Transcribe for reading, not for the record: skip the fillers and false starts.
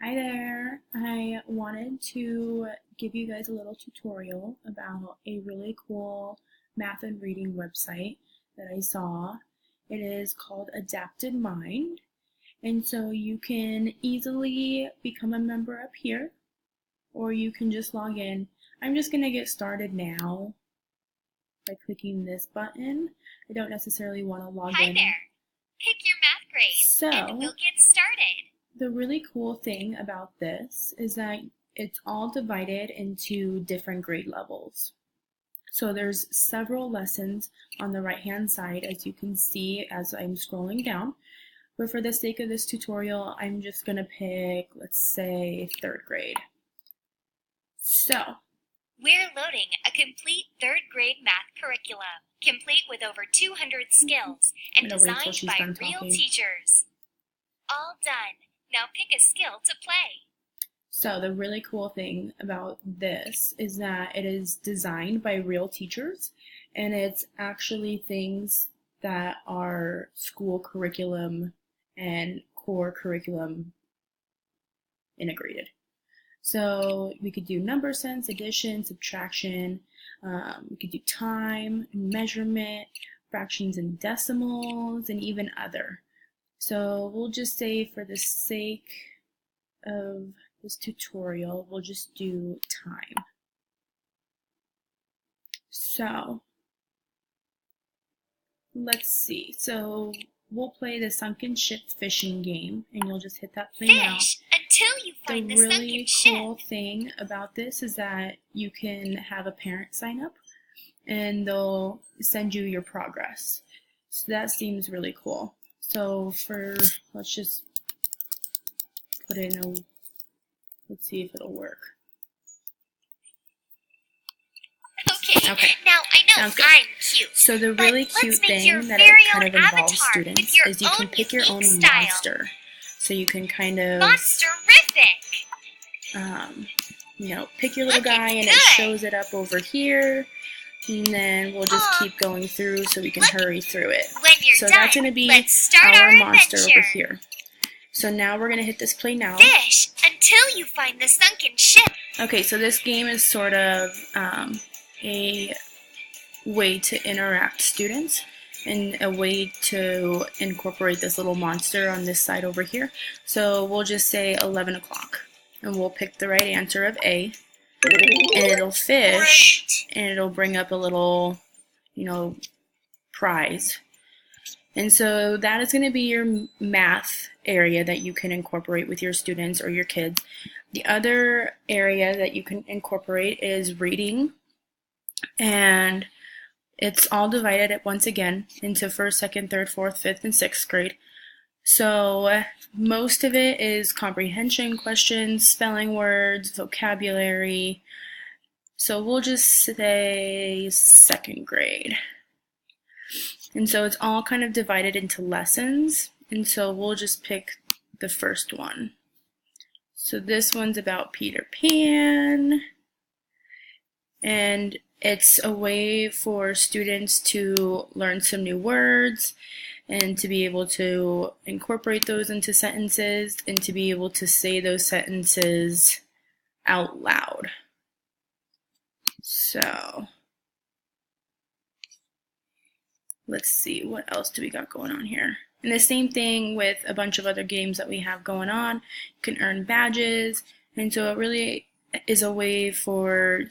Hi there. I wanted to give you guys a little tutorial about a really cool math and reading website that I saw. It is called AdaptedMind, and so you can easily become a member up here, or you can just log in. I'm just going to get started now by clicking this button. I don't necessarily want to log Hi in. there. Pick your math grade and we'll get started. The really cool thing about this is that it's all divided into different grade levels. So there's several lessons on the right hand side, as you can see as I'm scrolling down. But for the sake of this tutorial, I'm just going to pick, let's say, 3rd grade. So we're loading a complete 3rd grade math curriculum, complete with over 200 skills and designed by real teachers. All done. Now pick a skill to play. So the really cool thing about this is that it is designed by real teachers, and it's actually things that are school curriculum and core curriculum integrated. So we could do number sense, addition, subtraction, we could do time, measurement, fractions and decimals, and even other. So we'll just say, for the sake of this tutorial, we'll just do time. So let's see. So we'll play the sunken ship fishing game, and you'll just hit that play now. Fish until you find the really sunken ship. cool thing about this is that you can have a parent sign up, and they'll send you your progress. So that seems really cool. So let's just put in let's see if it'll work. Okay. Now I know I'm cute. So the really cute thing that it kind of involves students is you can pick your own monster. So you can kind of pick your little guy, and it shows it up over here. And then we'll just keep going through so we can hurry through it. So that's going to be our monster over here. So now we're going to hit this play now. Fish until you find the sunken ship. Okay, so this game is sort of a way to interact students and a way to incorporate this little monster on this side over here. So we'll just say 11 o'clock, and we'll pick the right answer of A. And it'll fish, and it'll bring up a little, prize. And so that is going to be your math area that you can incorporate with your students or your kids. The other area that you can incorporate is reading, and it's all divided once again into 1st, 2nd, 3rd, 4th, 5th, and 6th grade. So most of it is comprehension questions, spelling words, vocabulary. So we'll just say 2nd grade. And so it's all kind of divided into lessons. And so we'll just pick the first one. So this one's about Peter Pan. And it's a way for students to learn some new words and to be able to incorporate those into sentences and to be able to say those sentences out loud. So let's see, what else do we got going on here? And the same thing with a bunch of other games that we have going on. You can earn badges, and so it really is a way for